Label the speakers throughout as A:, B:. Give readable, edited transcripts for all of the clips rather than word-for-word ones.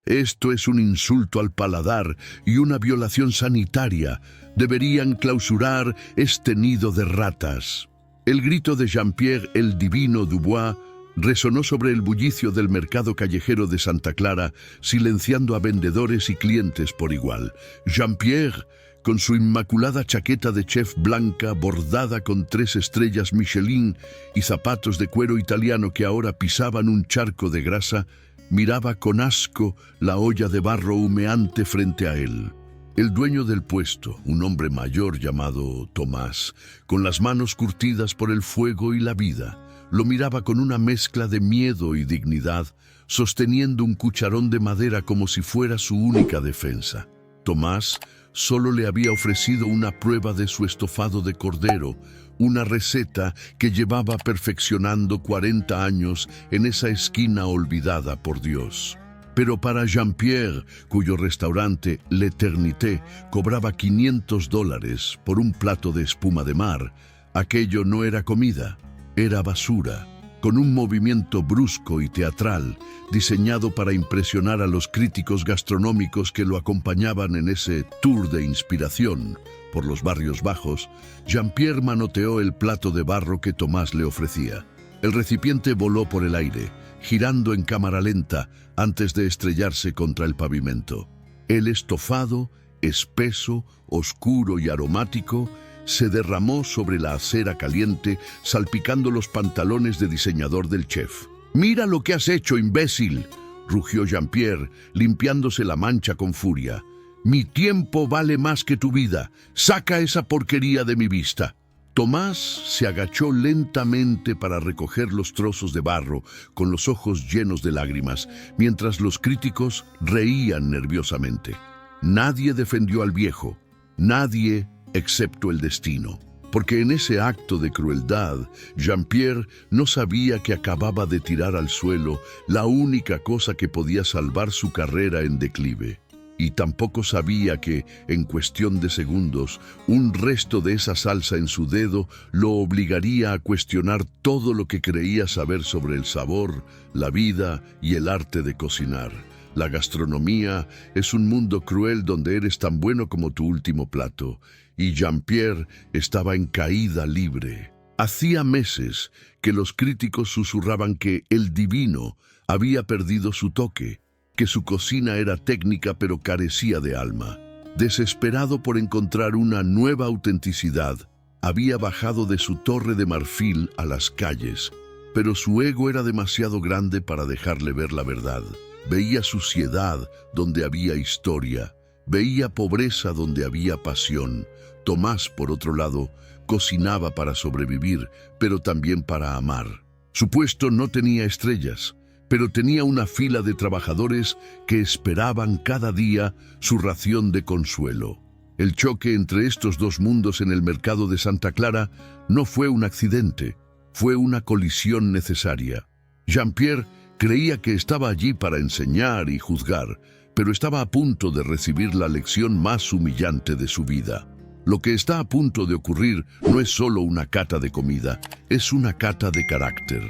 A: Esto es un insulto al paladar y una violación sanitaria. Deberían clausurar este nido de ratas. El grito de Jean-Pierre el Divino Dubois resonó sobre el bullicio del mercado callejero de Santa Clara, silenciando a vendedores y clientes por igual. Jean-Pierre, con su inmaculada chaqueta de chef blanca bordada con 3 estrellas Michelin y zapatos de cuero italiano que ahora pisaban un charco de grasa, miraba con asco la olla de barro humeante frente a él. El dueño del puesto, un hombre mayor llamado Tomás, con las manos curtidas por el fuego y la vida, lo miraba con una mezcla de miedo y dignidad, sosteniendo un cucharón de madera como si fuera su única defensa. Tomás solo le había ofrecido una prueba de su estofado de cordero, una receta que llevaba perfeccionando 40 años en esa esquina olvidada por Dios. Pero para Jean-Pierre, cuyo restaurante L'Eternité cobraba $500 por un plato de espuma de mar, aquello no era comida, era basura. Con un movimiento brusco y teatral, diseñado para impresionar a los críticos gastronómicos que lo acompañaban en ese tour de inspiración por los barrios bajos, Jean-Pierre manoteó el plato de barro que Tomás le ofrecía. El recipiente voló por el aire, girando en cámara lenta antes de estrellarse contra el pavimento. El estofado, espeso, oscuro y aromático, se derramó sobre la acera caliente, salpicando los pantalones de diseñador del chef. «¡Mira lo que has hecho, imbécil!», rugió Jean-Pierre, limpiándose la mancha con furia. «Mi tiempo vale más que tu vida. Saca esa porquería de mi vista». Tomás se agachó lentamente para recoger los trozos de barro, con los ojos llenos de lágrimas, mientras los críticos reían nerviosamente. Nadie defendió al viejo, nadie excepto el destino, porque en ese acto de crueldad, Jean-Pierre no sabía que acababa de tirar al suelo la única cosa que podía salvar su carrera en declive. Y tampoco sabía que, en cuestión de segundos, un resto de esa salsa en su dedo lo obligaría a cuestionar todo lo que creía saber sobre el sabor, la vida y el arte de cocinar. La gastronomía es un mundo cruel donde eres tan bueno como tu último plato, y Jean-Pierre estaba en caída libre. Hacía meses que los críticos susurraban que el divino había perdido su toque, que su cocina era técnica pero carecía de alma. Desesperado por encontrar una nueva autenticidad, había bajado de su torre de marfil a las calles, pero su ego era demasiado grande para dejarle ver la verdad. Veía suciedad donde había historia, veía pobreza donde había pasión. Tomás, por otro lado, cocinaba para sobrevivir, pero también para amar. Su puesto no tenía estrellas, pero tenía una fila de trabajadores que esperaban cada día su ración de consuelo. El choque entre estos dos mundos en el mercado de Santa Clara no fue un accidente, fue una colisión necesaria. Jean-Pierre creía que estaba allí para enseñar y juzgar, pero estaba a punto de recibir la lección más humillante de su vida. Lo que está a punto de ocurrir no es solo una cata de comida, es una cata de carácter.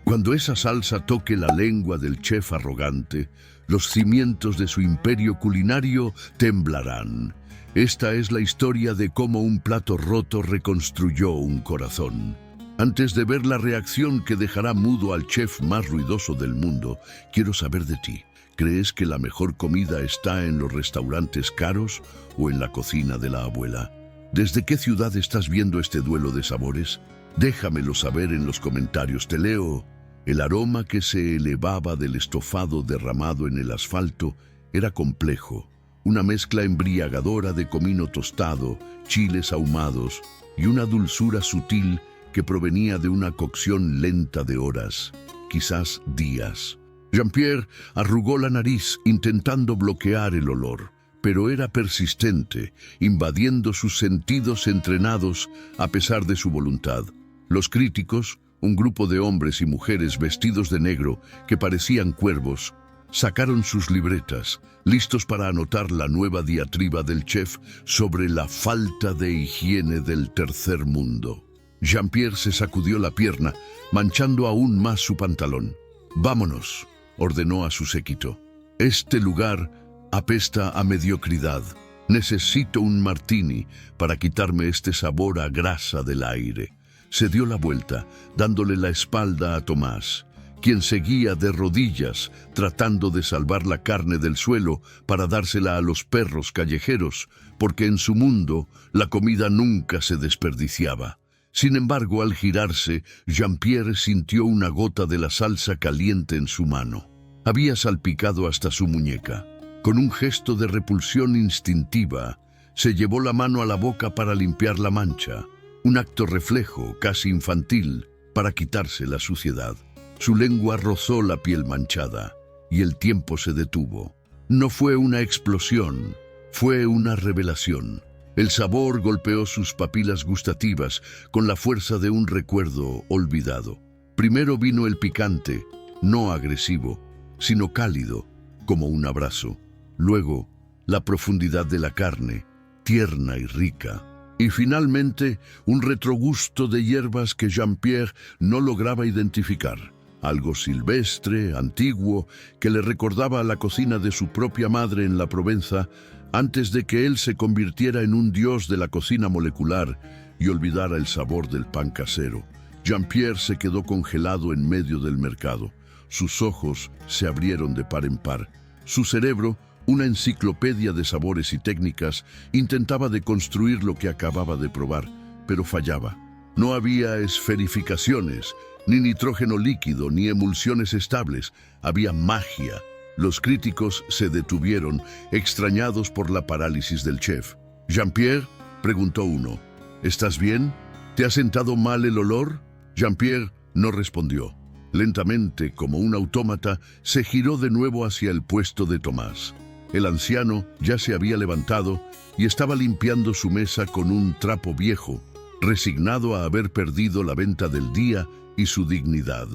A: Cuando esa salsa toque la lengua del chef arrogante, los cimientos de su imperio culinario temblarán. Esta es la historia de cómo un plato roto reconstruyó un corazón. Antes de ver la reacción que dejará mudo al chef más ruidoso del mundo, quiero saber de ti. ¿Crees que la mejor comida está en los restaurantes caros o en la cocina de la abuela? ¿Desde qué ciudad estás viendo este duelo de sabores? Déjamelo saber en los comentarios, te leo. El aroma que se elevaba del estofado derramado en el asfalto era complejo, una mezcla embriagadora de comino tostado, chiles ahumados y una dulzura sutil que provenía de una cocción lenta de horas, quizás días. Jean-Pierre arrugó la nariz intentando bloquear el olor, pero era persistente, invadiendo sus sentidos entrenados a pesar de su voluntad. Los críticos, un grupo de hombres y mujeres vestidos de negro que parecían cuervos, sacaron sus libretas, listos para anotar la nueva diatriba del chef sobre la falta de higiene del tercer mundo. Jean-Pierre se sacudió la pierna, manchando aún más su pantalón. «Vámonos», ordenó a su séquito. Este lugar apesta a mediocridad. Necesito un martini para quitarme este sabor a grasa del aire. Se dio la vuelta, dándole la espalda a Tomás, quien seguía de rodillas, tratando de salvar la carne del suelo para dársela a los perros callejeros, porque en su mundo la comida nunca se desperdiciaba. Sin embargo, al girarse, Jean-Pierre sintió una gota de la salsa caliente en su mano. Había salpicado hasta su muñeca. Con un gesto de repulsión instintiva, se llevó la mano a la boca para limpiar la mancha, un acto reflejo, casi infantil, para quitarse la suciedad. Su lengua rozó la piel manchada, y el tiempo se detuvo. No fue una explosión, fue una revelación. El sabor golpeó sus papilas gustativas con la fuerza de un recuerdo olvidado. Primero vino el picante, no agresivo, sino cálido, como un abrazo. Luego, la profundidad de la carne, tierna y rica. Y finalmente, un retrogusto de hierbas que Jean-Pierre no lograba identificar. Algo silvestre, antiguo, que le recordaba a la cocina de su propia madre en la Provenza, antes de que él se convirtiera en un dios de la cocina molecular y olvidara el sabor del pan casero. Jean-Pierre se quedó congelado en medio del mercado. Sus ojos se abrieron de par en par. Su cerebro, una enciclopedia de sabores y técnicas, intentaba deconstruir lo que acababa de probar, pero fallaba. No había esferificaciones, ni nitrógeno líquido, ni emulsiones estables. Había magia. Los críticos se detuvieron, extrañados por la parálisis del chef. «Jean-Pierre», preguntó uno, «¿estás bien? ¿Te ha sentado mal el olor?» Jean-Pierre no respondió. Lentamente, como un autómata, se giró de nuevo hacia el puesto de Tomás. El anciano ya se había levantado y estaba limpiando su mesa con un trapo viejo, resignado a haber perdido la venta del día y su dignidad.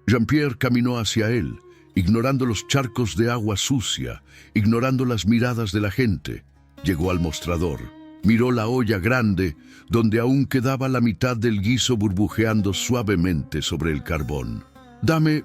A: Jean-Pierre caminó hacia él, ignorando los charcos de agua sucia, ignorando las miradas de la gente. Llegó al mostrador, miró la olla grande, donde aún quedaba la mitad del guiso burbujeando suavemente sobre el carbón. «Dame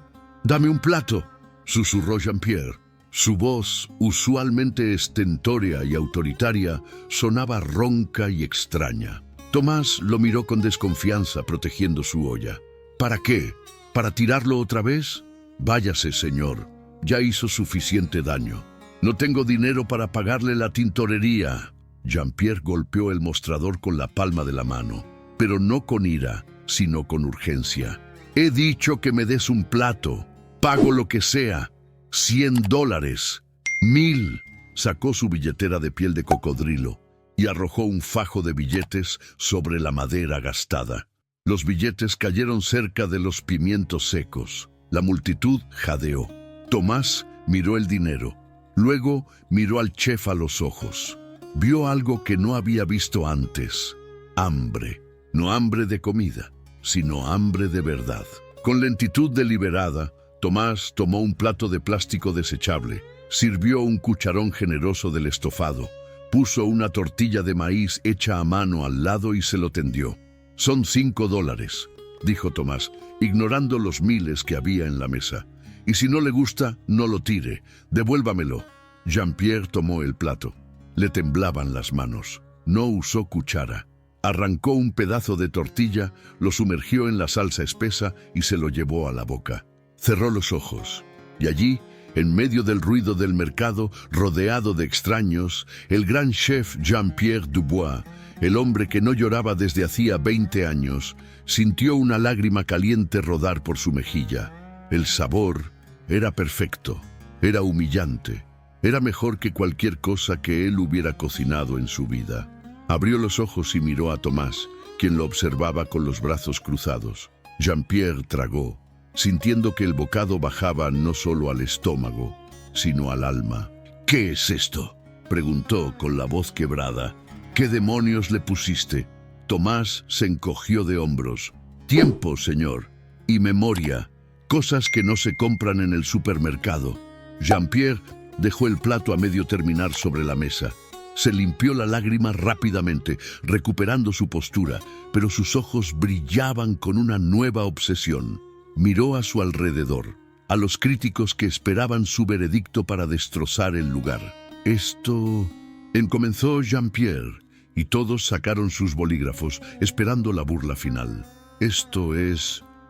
A: un plato», susurró Jean-Pierre. Su voz, usualmente estentórea y autoritaria, sonaba ronca y extraña. Tomás lo miró con desconfianza, protegiendo su olla. «¿Para qué? ¿Para tirarlo otra vez? Váyase, señor. Ya hizo suficiente daño. No tengo dinero para pagarle la tintorería». Jean-Pierre golpeó el mostrador con la palma de la mano, pero no con ira, sino con urgencia. «He dicho que me des un plato. Pago lo que sea. $100. 1000. Sacó su billetera de piel de cocodrilo y arrojó un fajo de billetes sobre la madera gastada. Los billetes cayeron cerca de los pimientos secos. La multitud jadeó. Tomás miró el dinero. Luego miró al chef a los ojos. Vio algo que no había visto antes. Hambre. No hambre de comida, sino hambre de verdad. Con lentitud deliberada, Tomás tomó un plato de plástico desechable, sirvió un cucharón generoso del estofado, puso una tortilla de maíz hecha a mano al lado y se lo tendió. «Son $5», dijo Tomás, ignorando los miles que había en la mesa. «Y si no le gusta, no lo tire. Devuélvamelo». Jean-Pierre tomó el plato. Le temblaban las manos. No usó cuchara. Arrancó un pedazo de tortilla, lo sumergió en la salsa espesa y se lo llevó a la boca. Cerró los ojos, y allí, en medio del ruido del mercado, rodeado de extraños, el gran chef Jean-Pierre Dubois, el hombre que no lloraba desde hacía 20 años, sintió una lágrima caliente rodar por su mejilla. El sabor era perfecto, era humillante, era mejor que cualquier cosa que él hubiera cocinado en su vida. Abrió los ojos y miró a Tomás, quien lo observaba con los brazos cruzados. Jean-Pierre tragó, sintiendo que el bocado bajaba no solo al estómago, sino al alma. «¿Qué es esto?», preguntó con la voz quebrada. «¿Qué demonios le pusiste?». Tomás se encogió de hombros. «Tiempo, señor, y memoria, cosas que no se compran en el supermercado». Jean-Pierre dejó el plato a medio terminar sobre la mesa. Se limpió la lágrima rápidamente, recuperando su postura, pero sus ojos brillaban con una nueva obsesión. Miró a su alrededor. a los críticos que esperaban su veredicto para destrozar el lugar. Comenzó Jean-Pierre, y todos sacaron sus bolígrafos, esperando la burla final.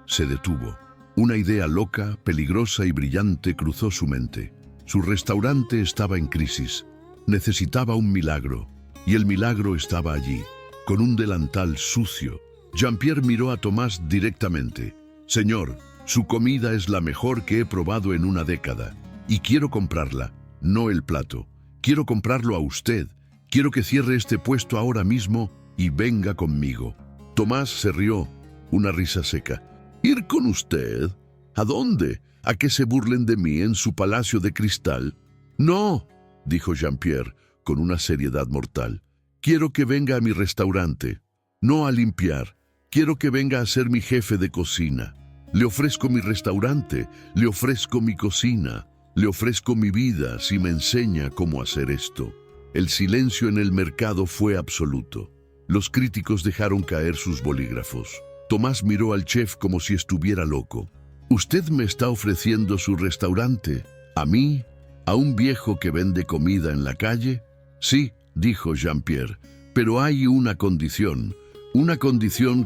A: Se detuvo. Una idea loca, peligrosa y brillante cruzó su mente. Su restaurante estaba en crisis. Necesitaba un milagro, y el milagro estaba allí, con un delantal sucio. Jean-Pierre miró a Tomás directamente. «Señor, su comida es la mejor que he probado en una década, y quiero comprarla, no el plato. Quiero comprarlo a usted. Quiero que cierre este puesto ahora mismo y venga conmigo». Tomás se rió, una risa seca. «¿Ir con usted? ¿A dónde? ¿A que se burlen de mí en su palacio de cristal?» «No», dijo Jean-Pierre con una seriedad mortal. «Quiero que venga a mi restaurante, no a limpiar. Quiero que venga a ser mi jefe de cocina. Le ofrezco mi restaurante, le ofrezco mi cocina, le ofrezco mi vida si me enseña cómo hacer esto». El silencio en el mercado fue absoluto. Los críticos dejaron caer sus bolígrafos. Tomás miró al chef como si estuviera loco. «¿Usted me está ofreciendo su restaurante? ¿A mí? ¿A un viejo que vende comida en la calle?» «Sí», dijo Jean-Pierre, «pero hay una condición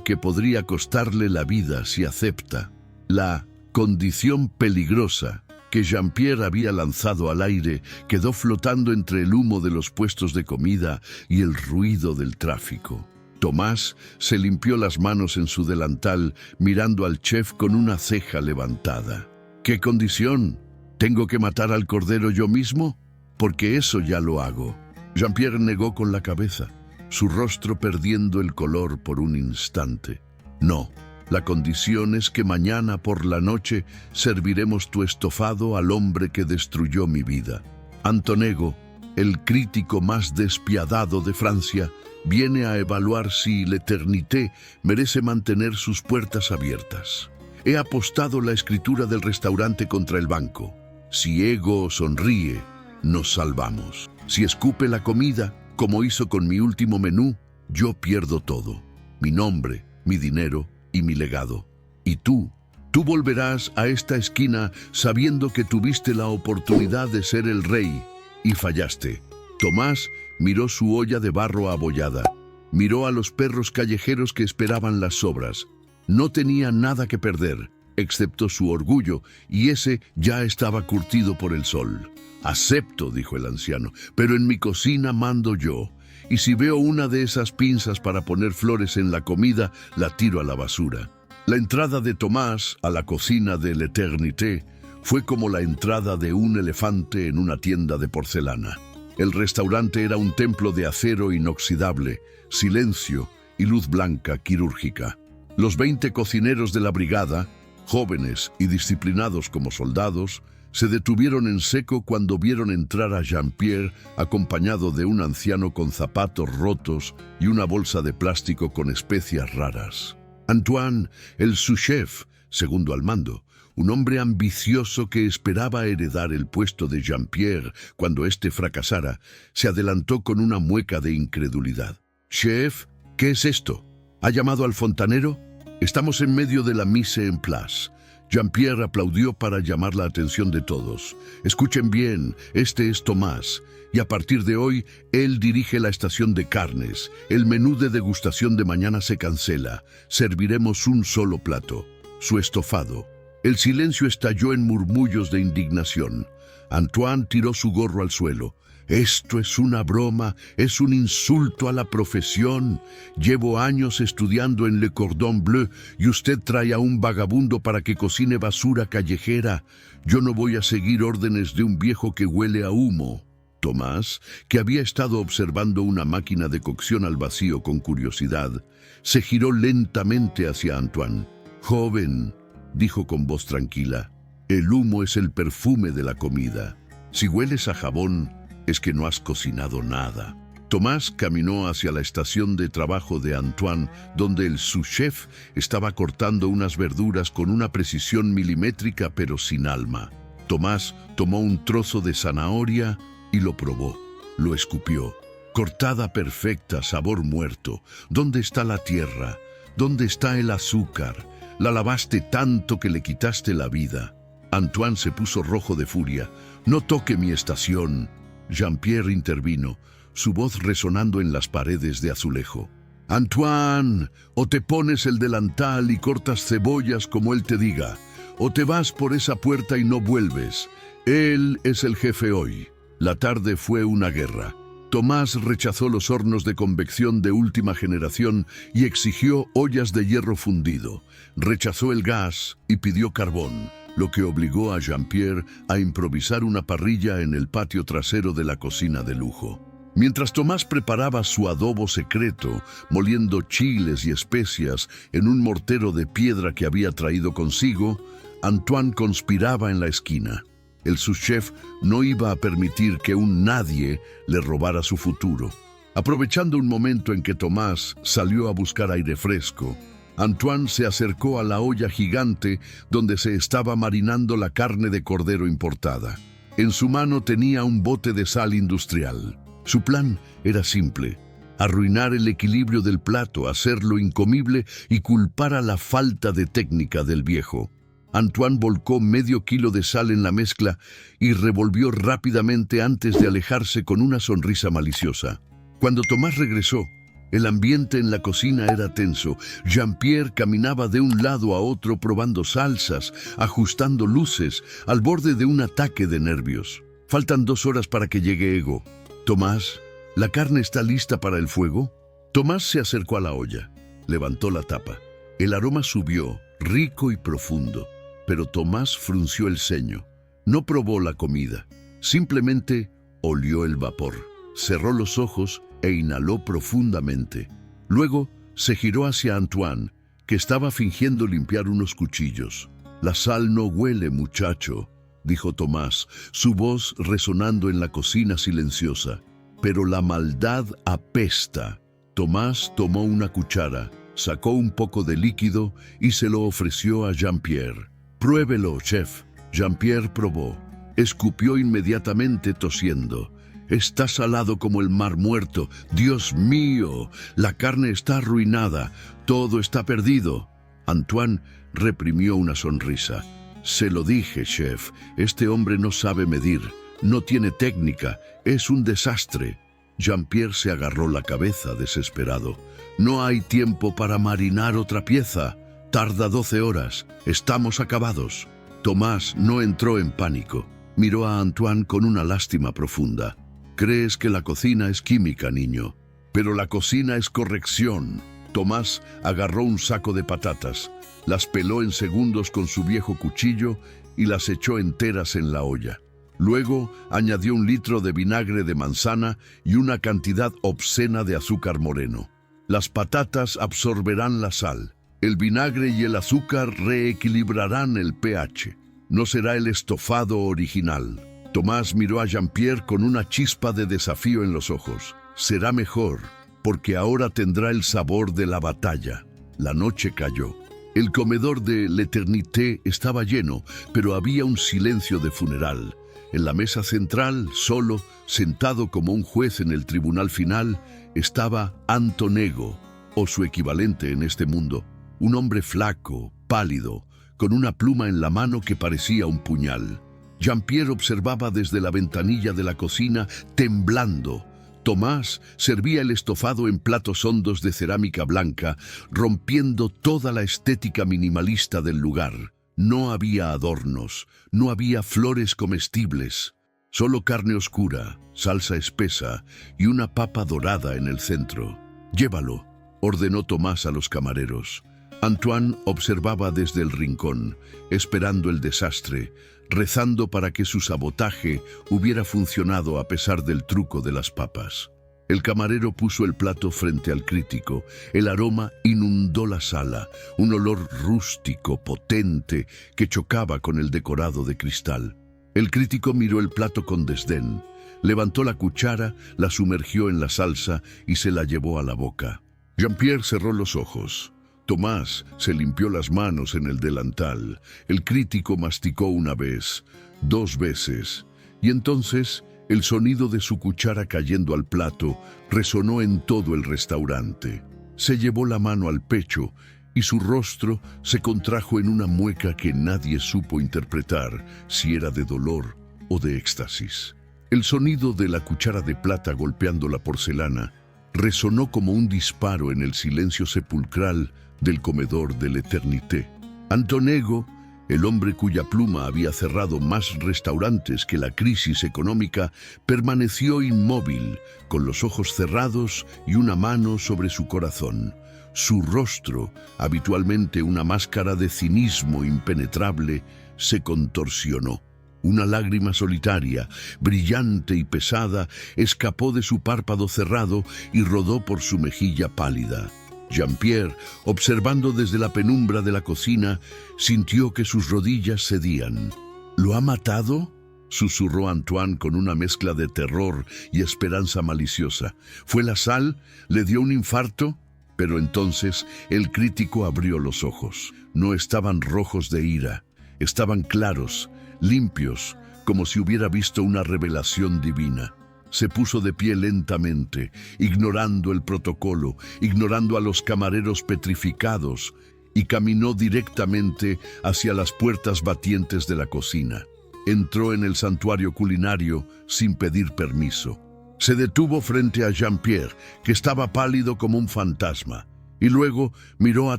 A: que podría costarle la vida si acepta». La condición peligrosa que Jean-Pierre había lanzado al aire quedó flotando entre el humo de los puestos de comida y el ruido del tráfico. Tomás se limpió las manos en su delantal, mirando al chef con una ceja levantada. «¿Qué condición? ¿Tengo que matar al cordero yo mismo? Porque eso ya lo hago». Jean-Pierre negó con la cabeza, su rostro perdiendo el color por un instante. «No, la condición es que mañana por la noche serviremos tu estofado al hombre que destruyó mi vida. Antonego, el crítico más despiadado de Francia, viene a evaluar si l'Éternité merece mantener sus puertas abiertas. He apostado la escritura del restaurante contra el banco. Si Ego sonríe, nos salvamos. Si escupe la comida, como hizo con mi último menú, yo pierdo todo. Mi nombre, mi dinero y mi legado. Y tú volverás a esta esquina sabiendo que tuviste la oportunidad de ser el rey y fallaste». Tomás miró su olla de barro abollada. Miró a los perros callejeros que esperaban las sobras. No tenía nada que perder, excepto su orgullo, y ese ya estaba curtido por el sol. «Acepto», dijo el anciano, «pero en mi cocina mando yo. Y si veo una de esas pinzas para poner flores en la comida, la tiro a la basura». La entrada de Tomás a la cocina de l'Éternité fue como la entrada de un elefante en una tienda de porcelana. El restaurante era un templo de acero inoxidable, silencio y luz blanca quirúrgica. Los 20 cocineros de la brigada, jóvenes y disciplinados como soldados, se detuvieron en seco cuando vieron entrar a Jean-Pierre acompañado de un anciano con zapatos rotos y una bolsa de plástico con especias raras. Antoine, el sous-chef, segundo al mando, un hombre ambicioso que esperaba heredar el puesto de Jean-Pierre cuando éste fracasara, se adelantó con una mueca de incredulidad. «Chef, ¿qué es esto? ¿Ha llamado al fontanero? Estamos en medio de la mise en place». Jean-Pierre aplaudió para llamar la atención de todos. «Escuchen bien, este es Tomás, y a partir de hoy, él dirige la estación de carnes. El menú de degustación de mañana se cancela. Serviremos un solo plato, su estofado». El silencio estalló en murmullos de indignación. Antoine tiró su gorro al suelo. «Esto es una broma, es un insulto a la profesión. Llevo años estudiando en Le Cordon Bleu y usted trae a un vagabundo para que cocine basura callejera. Yo no voy a seguir órdenes de un viejo que huele a humo». Tomás, que había estado observando una máquina de cocción al vacío con curiosidad, se giró lentamente hacia Antoine. «Joven», dijo con voz tranquila, «el humo es el perfume de la comida. Si hueles a jabón, es que no has cocinado nada». Tomás caminó hacia la estación de trabajo de Antoine, donde el sous-chef estaba cortando unas verduras con una precisión milimétrica pero sin alma. Tomás tomó un trozo de zanahoria y lo probó. Lo escupió. «Cortada perfecta, sabor muerto. ¿Dónde está la tierra? ¿Dónde está el azúcar? La lavaste tanto que le quitaste la vida». Antoine se puso rojo de furia. «No toque mi estación». Jean-Pierre intervino, su voz resonando en las paredes de azulejo. «Antoine, o te pones el delantal y cortas cebollas como él te diga, o te vas por esa puerta y no vuelves. Él es el jefe hoy». La tarde fue una guerra. Tomás rechazó los hornos de convección de última generación y exigió ollas de hierro fundido. Rechazó el gas y pidió carbón, lo que obligó a Jean-Pierre a improvisar una parrilla en el patio trasero de la cocina de lujo. Mientras Tomás preparaba su adobo secreto, moliendo chiles y especias en un mortero de piedra que había traído consigo, Antoine conspiraba en la esquina. El subchef no iba a permitir que un nadie le robara su futuro. Aprovechando un momento en que Tomás salió a buscar aire fresco, Antoine se acercó a la olla gigante donde se estaba marinando la carne de cordero importada. En su mano tenía un bote de sal industrial. Su plan era simple: arruinar el equilibrio del plato, hacerlo incomible y culpar a la falta de técnica del viejo. Antoine volcó medio kilo de sal en la mezcla y revolvió rápidamente antes de alejarse con una sonrisa maliciosa. Cuando Tomás regresó, el ambiente en la cocina era tenso. Jean-Pierre caminaba de un lado a otro probando salsas, ajustando luces, al borde de un ataque de nervios. «Faltan 2 horas para que llegue Ego». «Tomás, ¿la carne está lista para el fuego?» Tomás se acercó a la olla, levantó la tapa. El aroma subió, rico y profundo. Pero Tomás frunció el ceño. No probó la comida, simplemente olió el vapor. Cerró los ojos e inhaló profundamente. Luego se giró hacia Antoine, que estaba fingiendo limpiar unos cuchillos. «La sal no huele, muchacho», dijo Tomás, su voz resonando en la cocina silenciosa. «Pero la maldad apesta». Tomás tomó una cuchara, sacó un poco de líquido y se lo ofreció a Jean-Pierre. «Pruébelo, chef». Jean-Pierre probó. Escupió inmediatamente tosiendo. «Está salado como el mar muerto. Dios mío, la carne está arruinada. Todo está perdido». Antoine reprimió una sonrisa. «Se lo dije, chef. Este hombre no sabe medir. No tiene técnica. Es un desastre». Jean-Pierre se agarró la cabeza desesperado. «No hay tiempo para marinar otra pieza. Tarda 12 horas. Estamos acabados». Tomás no entró en pánico. Miró a Antoine con una lástima profunda. «Crees que la cocina es química, niño, pero la cocina es corrección». Tomás agarró un saco de patatas, las peló en segundos con su viejo cuchillo y las echó enteras en la olla. Luego añadió 1 litro de vinagre de manzana y una cantidad obscena de azúcar moreno. Las patatas absorberán la sal. El vinagre y el azúcar reequilibrarán el pH. No será el estofado original. Tomás miró a Jean-Pierre con una chispa de desafío en los ojos. «Será mejor, porque ahora tendrá el sabor de la batalla». La noche cayó. El comedor de l'Eternité estaba lleno, pero había un silencio de funeral. En la mesa central, solo, sentado como un juez en el tribunal final, estaba Antonego, o su equivalente en este mundo. Un hombre flaco, pálido, con una pluma en la mano que parecía un puñal. Jean-Pierre observaba desde la ventanilla de la cocina, temblando. Tomás servía el estofado en platos hondos de cerámica blanca, rompiendo toda la estética minimalista del lugar. No había adornos, no había flores comestibles, solo carne oscura, salsa espesa y una papa dorada en el centro. «Llévalo», ordenó Tomás a los camareros. Antoine observaba desde el rincón, esperando el desastre, rezando para que su sabotaje hubiera funcionado a pesar del truco de las papas. El camarero puso el plato frente al crítico. El aroma inundó la sala, un olor rústico, potente, que chocaba con el decorado de cristal. El crítico miró el plato con desdén, levantó la cuchara, la sumergió en la salsa y se la llevó a la boca. Jean-Pierre cerró los ojos. Tomás se limpió las manos en el delantal. El crítico masticó 1 vez, 2 veces, y entonces el sonido de su cuchara cayendo al plato resonó en todo el restaurante. Se llevó la mano al pecho y su rostro se contrajo en una mueca que nadie supo interpretar si era de dolor o de éxtasis. El sonido de la cuchara de plata golpeando la porcelana resonó como un disparo en el silencio sepulcral del comedor de l'Eternité. Antonego, el hombre cuya pluma había cerrado más restaurantes que la crisis económica, permaneció inmóvil, con los ojos cerrados y una mano sobre su corazón. Su rostro, habitualmente una máscara de cinismo impenetrable, se contorsionó. Una lágrima solitaria, brillante y pesada, escapó de su párpado cerrado y rodó por su mejilla pálida. Jean-Pierre, observando desde la penumbra de la cocina, sintió que sus rodillas cedían. ¿Lo ha matado?, susurró Antoine con una mezcla de terror y esperanza maliciosa. ¿Fue la sal? ¿Le dio un infarto? Pero entonces el crítico abrió los ojos. No estaban rojos de ira, estaban claros, limpios, como si hubiera visto una revelación divina. Se puso de pie lentamente, ignorando el protocolo, ignorando a los camareros petrificados, y caminó directamente hacia las puertas batientes de la cocina. Entró en el santuario culinario sin pedir permiso. Se detuvo frente a Jean-Pierre, que estaba pálido como un fantasma, y luego miró a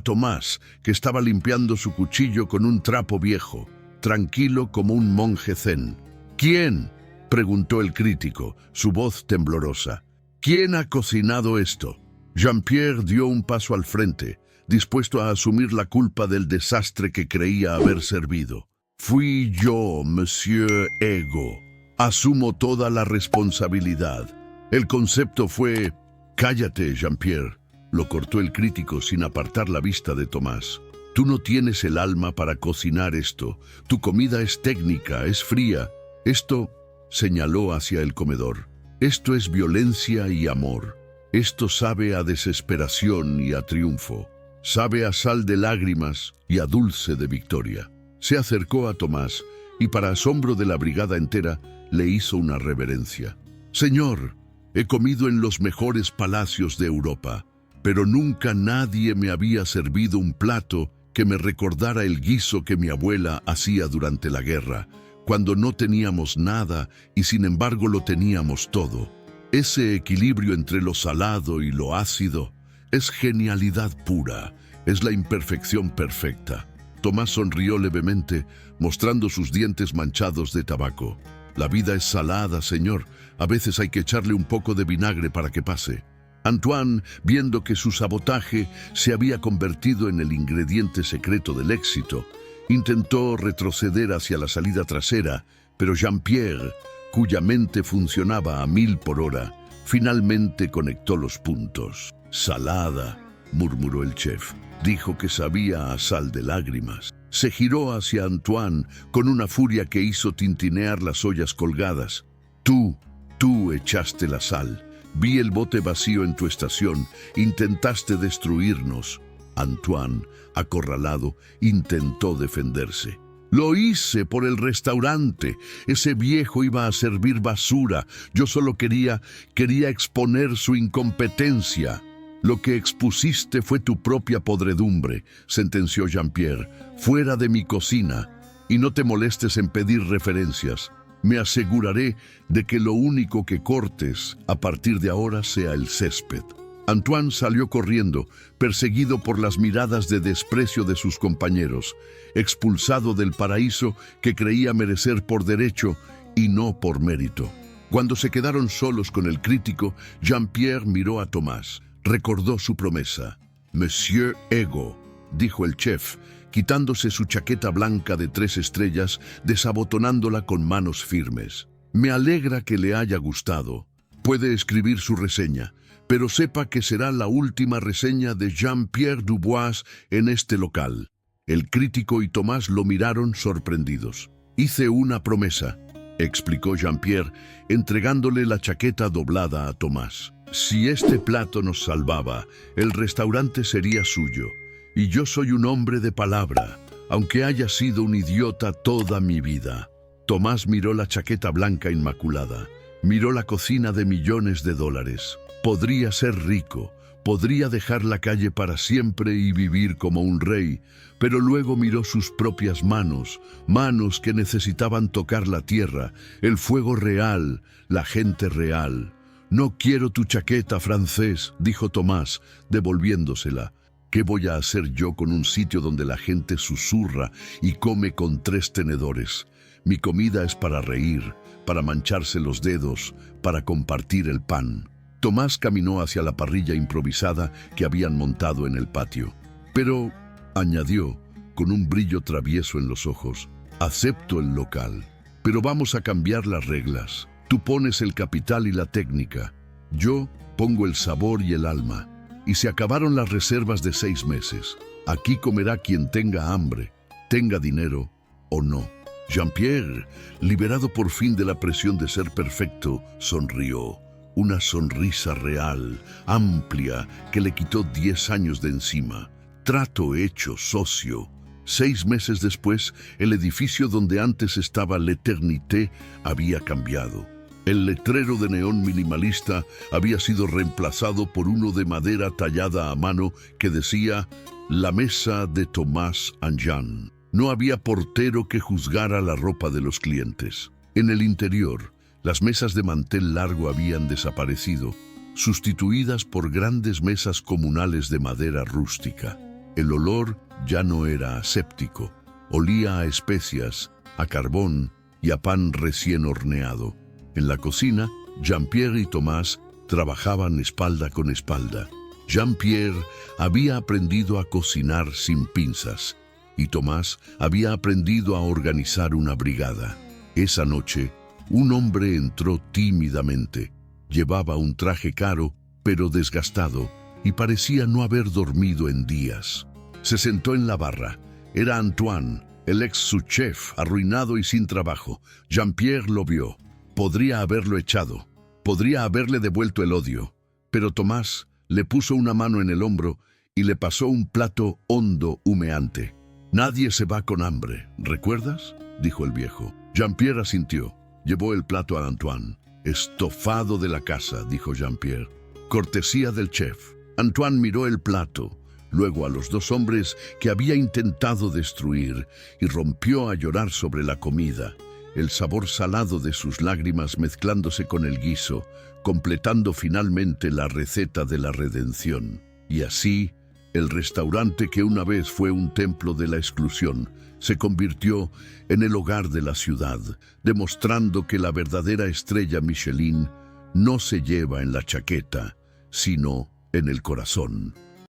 A: Tomás, que estaba limpiando su cuchillo con un trapo viejo, tranquilo como un monje zen. ¿Quién?, preguntó el crítico, su voz temblorosa. ¿Quién ha cocinado esto? Jean-Pierre dio un paso al frente, dispuesto a asumir la culpa del desastre que creía haber servido. Fui yo, Monsieur Ego. Asumo toda la responsabilidad. El concepto fue... Cállate, Jean-Pierre, lo cortó el crítico sin apartar la vista de Tomás. Tú no tienes el alma para cocinar esto. Tu comida es técnica, es fría. Esto, señaló hacia el comedor, esto es violencia y amor. Esto sabe a desesperación y a triunfo. Sabe a sal de lágrimas y a dulce de victoria. Se acercó a Tomás y, para asombro de la brigada entera, le hizo una reverencia. Señor, he comido en los mejores palacios de Europa, pero nunca nadie me había servido un plato que me recordara el guiso que mi abuela hacía durante la guerra, cuando no teníamos nada y sin embargo lo teníamos todo. Ese equilibrio entre lo salado y lo ácido es genialidad pura, es la imperfección perfecta. Tomás sonrió levemente, mostrando sus dientes manchados de tabaco. La vida es salada, señor. A veces hay que echarle un poco de vinagre para que pase. Antoine, viendo que su sabotaje se había convertido en el ingrediente secreto del éxito, intentó retroceder hacia la salida trasera, pero Jean-Pierre, cuya mente funcionaba a 1000 por hora, finalmente conectó los puntos. Salada, murmuró el chef. Dijo que sabía a sal de lágrimas. Se giró hacia Antoine con una furia que hizo tintinear las ollas colgadas. Tú echaste la sal. Vi el bote vacío en tu estación. Intentaste destruirnos. Antoine, acorralado, intentó defenderse. Lo hice por el restaurante. Ese viejo iba a servir basura. Yo solo quería exponer su incompetencia. Lo que expusiste fue tu propia podredumbre, sentenció Jean-Pierre. Fuera de mi cocina. Y no te molestes en pedir referencias. Me aseguraré de que lo único que cortes a partir de ahora sea el césped. Antoine salió corriendo, perseguido por las miradas de desprecio de sus compañeros, expulsado del paraíso que creía merecer por derecho y no por mérito. Cuando se quedaron solos con el crítico, Jean-Pierre miró a Tomás. Recordó su promesa. Monsieur Ego, dijo el chef, quitándose su chaqueta blanca de 3 estrellas, desabotonándola con manos firmes. Me alegra que le haya gustado. Puede escribir su reseña, pero sepa que será la última reseña de Jean-Pierre Dubois en este local. El crítico y Tomás lo miraron sorprendidos. Hice una promesa, explicó Jean-Pierre, entregándole la chaqueta doblada a Tomás. Si este plato nos salvaba, el restaurante sería suyo. Y yo soy un hombre de palabra, aunque haya sido un idiota toda mi vida. Tomás miró la chaqueta blanca inmaculada, miró la cocina de millones de dólares. Podría ser rico, Podría dejar la calle para siempre y vivir como un rey, pero luego miró sus propias manos, manos que necesitaban tocar la tierra, el fuego real, la gente real. «No quiero tu chaqueta, francés», dijo Tomás, devolviéndosela. «¿Qué voy a hacer yo con un sitio donde la gente susurra y come con 3 tenedores? Mi comida es para reír, para mancharse los dedos, para compartir el pan». Tomás caminó hacia la parrilla improvisada que habían montado en el patio. «Pero», añadió, con un brillo travieso en los ojos, «acepto el local, pero vamos a cambiar las reglas. Tú pones el capital y la técnica. Yo pongo el sabor y el alma. Y se acabaron las reservas de 6 meses. Aquí comerá quien tenga hambre, tenga dinero o no». Jean-Pierre, liberado por fin de la presión de ser perfecto, sonrió. Una sonrisa real, amplia, que le quitó 10 años de encima. Trato hecho, socio. 6 meses después, el edificio donde antes estaba l'Éternité había cambiado. El letrero de neón minimalista había sido reemplazado por uno de madera tallada a mano que decía «La mesa de Tomás Anjan». No había portero que juzgara la ropa de los clientes. En el interior, las mesas de mantel largo habían desaparecido, sustituidas por grandes mesas comunales de madera rústica. El olor ya no era aséptico, olía a especias, a carbón y a pan recién horneado. En la cocina, Jean-Pierre y Tomás trabajaban espalda con espalda. Jean-Pierre había aprendido a cocinar sin pinzas y Tomás había aprendido a organizar una brigada. Esa noche, un hombre entró tímidamente. Llevaba un traje caro, pero desgastado, y parecía no haber dormido en días. Se sentó en la barra. Era Antoine, el ex subchef, arruinado y sin trabajo. Jean-Pierre lo vio. Podría haberlo echado. Podría haberle devuelto el odio. Pero Tomás le puso una mano en el hombro y le pasó un plato hondo, humeante. «Nadie se va con hambre, ¿recuerdas?», dijo el viejo. Jean-Pierre asintió. Llevó el plato a Antoine. «Estofado de la casa», dijo Jean-Pierre. «Cortesía del chef». Antoine miró el plato, luego a los 2 hombres que había intentado destruir, y rompió a llorar sobre la comida, el sabor salado de sus lágrimas mezclándose con el guiso, completando finalmente la receta de la redención. Y así, el restaurante que una vez fue un templo de la exclusión, se convirtió en el hogar de la ciudad, demostrando que la verdadera estrella Michelin no se lleva en la chaqueta, sino en el corazón.